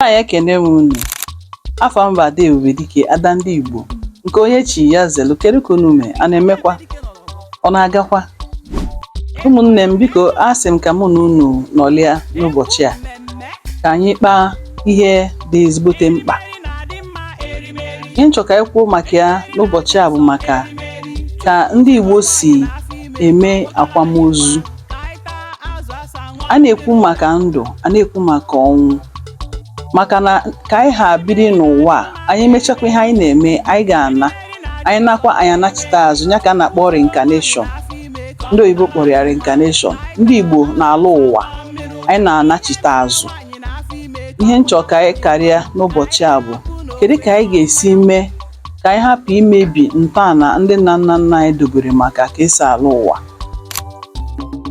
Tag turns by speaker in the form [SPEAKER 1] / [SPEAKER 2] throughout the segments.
[SPEAKER 1] Anyị ekene m unu. Afọ m bụ Ada Ebubedike, Ada ndị Igbo, nke onye chi ya zelu. Kedu ka unu mee? A na-emekwa? Ọ na-agakwa? Ụmụnne m, biko asị m ka mụ na unu nọlịa n'ụbọchị a ka anyị kpaa ihe dị ezigbote mkpa. Ihe nchọ ka anyị kwuo maka ya n'ụbọchị a bụ maka ka ndị Igbo si eme akwamozu. A na-ekwu maka ndụ, a na-ekwu maka ọnwụ, maka na ka anyị ha biri n'ụwa anyị mechakwa ihe anyị na-eme, anyị ga-ana, anyị nakwa anyị anachite azụ, ya ka a na-akpọ reincarnation. Ndị oyibo kpọrọ ya reincarnation. Ndị Igbo na-alụ ụwa, anyị na-anachite azụ. Ihe nchọ ka anyị karịa n'ụbọchị a bụ kedu ka anyị ga-esi mee ka anyị hapụ imebi ntọala ndị nna nna anyị dobere maka ka esi alụ ụwa.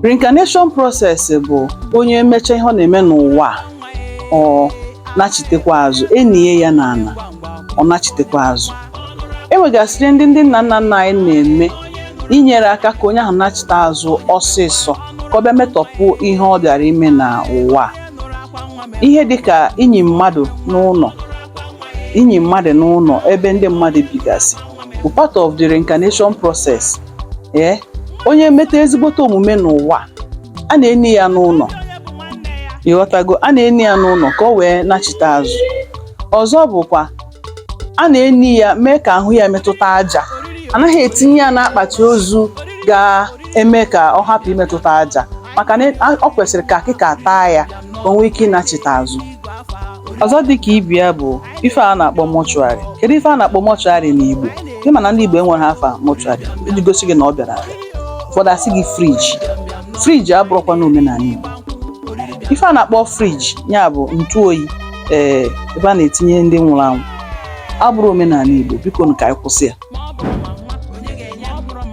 [SPEAKER 1] Reincarnation process bụ onye emecha ihe ọ na-eme n'ụwa ọ nachitekwa azụ, enyiye ya n'ala, ọ nachitekwa azụ. Enwegasịrị ndị nna nna anyị na-eme inyere aka ka onye ahụ nachite azụ ọsịsọ ka ọ bịa metọpụ ihe ọ bịara ime na ụwa. Ihe dịka inyi mmadụ n'ụlọ ebe ndị mmadụ bigasị bụ part of the reincarnation process. Onye meta ezigbote omume n'ụwa, a na-enye ya n'ụlọ, ịghọtago, a na-enye ya n'ụlọ ka o wee nachite azụ. Ọzọ bụkwa a na-enye ya mee ka ahụ ya metụta aja. Anaghị etinye ya n'akpati ozu ga-eme ka ọ hapụ imetụta aja, maka na ọ kwesịrị ka akịka taa ya ka o nwee ike ịnachite azụ. Ọzọ dịka ibe ya bụ ife a na-akpọ mọchụarị. Kedu ife a na-akpọ mọchụarị n'Igbo? Gị ma na ndị Igbo enweghị afa mọchụarị iji gosi gị na ọ bịara abịa. Ụfọdụ asị gị friji. Friji abụrụkwa n'omenala Igbo. Ife a na-akpọ friji ya bụ ntụ oyi ebe a na-etinye ndị nwụrụ anwụ, abụrụ omenala Igbo. Biko ka anyị kwụsị ya,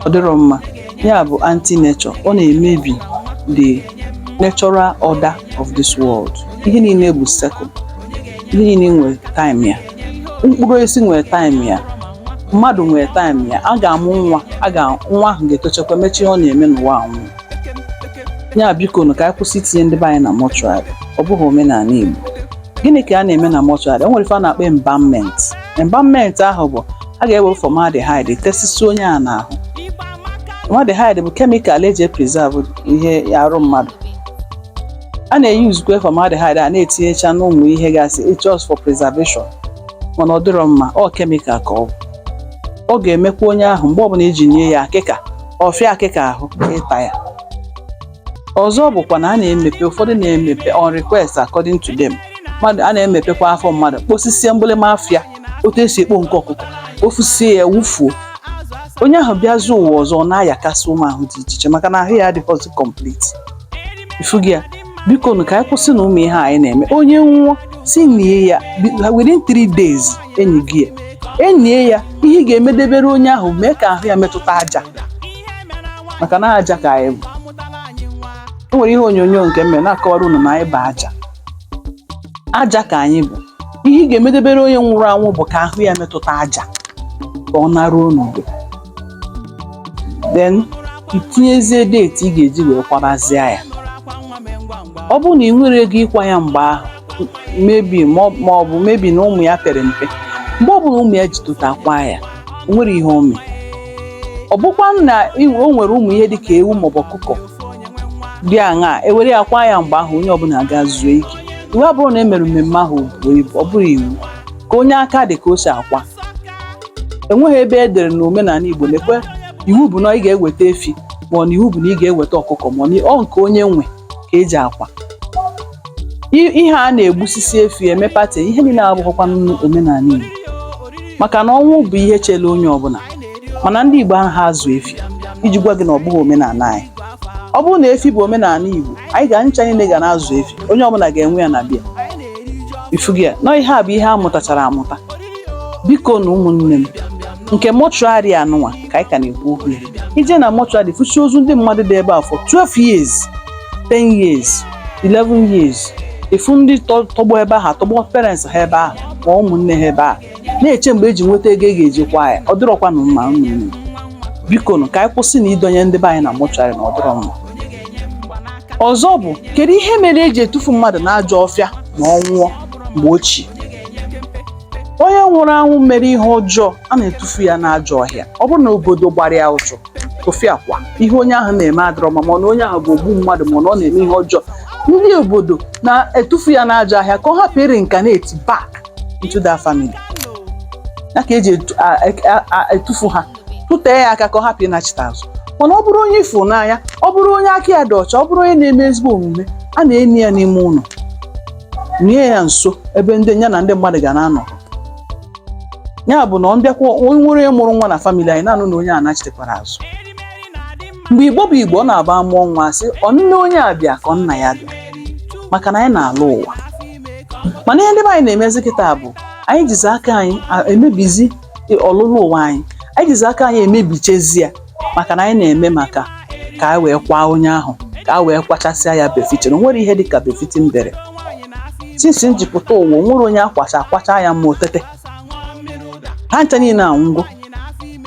[SPEAKER 1] ọ dịrọ mma. Ya bụ anti-nature, ọ na-emebi the natural order of this world. Ihe niile bụ circle, ihe niile nwere time ya. Mkpụrụ osisi nwere time ya, mmadụ nwere time ya. A ga-amụ nwa, nwa ahụ ga-etochakwa mechie ọ na-eme n'ụwa anwụ. Ya biko ka anyị kwụsị itinye ndị be anyị na mọchụarị, ọ bụghị omenala Igbo. Gịnị ka a na-eme na mọchụarị? O nwere ife a na-akpọ embalmment. Embalmment ahụ bụ a ga-ewe formaldehyde tesisi onye a n'ahụ. Formaldehyde bụ kemikal eji preserve ihe arụ mmadụ. A na-eyuzukwa formaldehyde a na-etinyecha n'ụmụ ihe gasị just for preservation, mana ọ dịrọ mma. Ọ kemikal ka ọ ga-emekwa onye ahụ mgbe ọbụla eji nye ya akịka, ọfịa akịka ahụ ịta ya. Ọzọ bụkwa na a na-emepe, ụfọdụ na-emepe on request according to them. Mmadụ a na-emepekwa afọ mmadụ, kposisie mgbịlịma afịa otu esi ekpo nke ọkụkọ, ofusie ya wufuo. Onye ahụ bịa zuo ụwa ọzọ na-ayakasị ụmụ ahụ dị iche iche maka na ahụ ya adịghịzi complete. Ifugi ya, biko ka anyị kwụsị na ụmụ ihe anyị na-eme. Onye nwụọ si nie ya within 3 days, enyi gị ya enyi ya, ihe ị ga-emedebere onye ahụ mee ka ahụ ya metụta aja, maka na aja ka anyị bụ. O nwere ihe onyonyo nke mere na-akọwara unu na anyị bụ aja ka anyị bụ. Ihe ị ga-emedebere onye nwụrụ anwụ bụ ka ahụ ya metụta aja ka ọ naruo n'udo. Then itinyezie deeti ị ga-eji wee kwabazie ya. Ọ bụrụ na ị nwere ego ịkwa ya mgbe ahụ, ma ọ bụ mebi na ụmụ ya pere mpe, mgbe ọ bụla ụmụ ya jitụta akwa ya, o nwere ihe o mee. Ọ bụkwa na o nwere ụmụ ihe dịka ewu maọbụ ọkụkọ dị aṅaa, ewere ya kwa ya mgbe ahụ onye ọbụla aga zuo ike. Iwu abụrụ na emere mmemme ahụ ọ bụrụ iwu ka onye aka dị ka o si akwa. Enweghị ebe e dere na omenala Igbo lekwe iwu bụ na ị ga-eweta efi, ma ọ na iwu bụ na ị ga-eweta ọkụkọ, ma ọ nke onye nwe ka eji akwa. Ihe a na-egbusisi efi eme pati, ihe niile abụghịkwa omenala Igbo, maka na ọnwụ bụ ihe chele onye ọbụla. Mana ndị Igbo ahụ ha azụ efi, iji gwa gị na ọ bụghị omenala anyị. Ọ bụrụ na efi bụ omenala Igbo, anyị ga-ncha niile ga na-azụ efi, onye ọbụla ga-enwe ya na bịa. Ifugi ya na ihe a bụ ihe a mụtachara amụta. Biko na ụmụnne m, nke mọchụarị anụnwa ka anyị ka na-ekwu okwu ya. Ije na mọchụarị fụchi ozu ndị mmadụ dị ebe a for 12 years, 10 years, 11 years. Efu ndị tọgbọ ebe ahụ, atọgbọ parents ha ebe ahụ ma ụmụnne ha ebe ahụ, na-eche mgbe eji nweta ego e ga-ejikwa ya. Ọ dịrọkwanụ mma ụmụnne. Biko ka anyị kwụsị na idonye ndị be anyị na mọchụarị na ọ dịrọ mma. Ọzọ bụ kedu ihe mere eji etufu mmadụ n'ajọ ọfịa ma ọ nwụọ? mgbe ochie. Onye nwụrụ anwụ mere ihe ọjọọ a na-etufu ya n'ajọ ọhịa. Ọ bụrụ na obodo gbara ya ụchụ tụfịakwa ihe onye ahụ na-eme adịrọ ma ọ na onye ahụ bụ ogbu mmadụ ma ọ na-eme ihe ọjọọ, ndị obodo na-etufu ya n'ajọ ọhịa ka ọ hapụ reincarnate back into that family. Ya ka eji etufu ha, tụtee ya aka ka ọ hapụ ịnachite azụ. Mana ọ bụrụ onye ịfụnanya, ọ bụrụ onye aka ya dị ọcha, ọ bụrụ onye na-eme ezigbo omume, a na-eni ya n'ime ụlọ, nye ya nso ebe ndị ya na ndị mmadụ ga na-anọ. Ya bụ na ọ bịakwa onye nwere mụrụ nwa na famili anyị na-anụ na onye a nachitekwara azụ. Mgbe Igbo bụ Igbo, ọ na-aba mụọ nwa sị ọnne onye a bịa ka nna ya bịa, maka na anyị na-alụ ụwa. Mana ihe ndị be anyị na-emezi kịta bụ anyị jizi aka anyị emebizi ọlụlụ ụwa anyị, anyị jizi aka anyị emebichezi ya maka na anyị na-eme maka ka anyị wee kwa onye ahụ, ka anyị wee kwachasịa ya befitin. O nwere ihe dị ka befitin bere. Sinsi njipụta ụwa, nwere onye akwacha ya ma otete ha ncha niile anwụgo.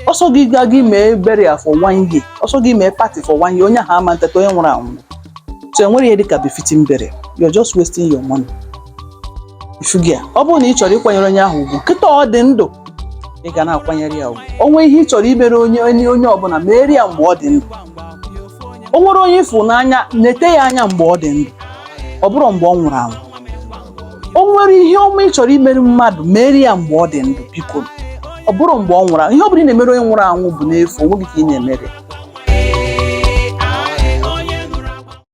[SPEAKER 1] Ọsọ gị gaa gị mee burial for 1 year, ọsọ gị mee party for 1 year, onye ahụ ama ntete, onye nwụrụ anwụ. So enwere ihe dị ka befitting burial. You're just wasting your money. Ifugia, ọ bụrụ na ị chọrọ ịkwanyere onye ahụ ugwu, kịta ọ dị ndụ, ị ga na-akwanyere ya ugwu. Onwe ihe ị chọrọ imere onye ọbụla, meere ya mgbe ọ dị ndụ. O nwere onye ịfụnanya, nete ya anya mgbe ọ dị ndụ, ọ bụrụ mgbe ọ nwụrụ anwụ. O nwere ihe ọma ị chọrọ imere mmadụ, meere ya mgbe ọ dị ndụ, biko. Ọ bụrụ mgbe ọ nwụrụ anwụ. Ihe ọ bụla ị na-emere onye nwụrụ anwụ bụ n'efu, onwe gị ka ị na-emere.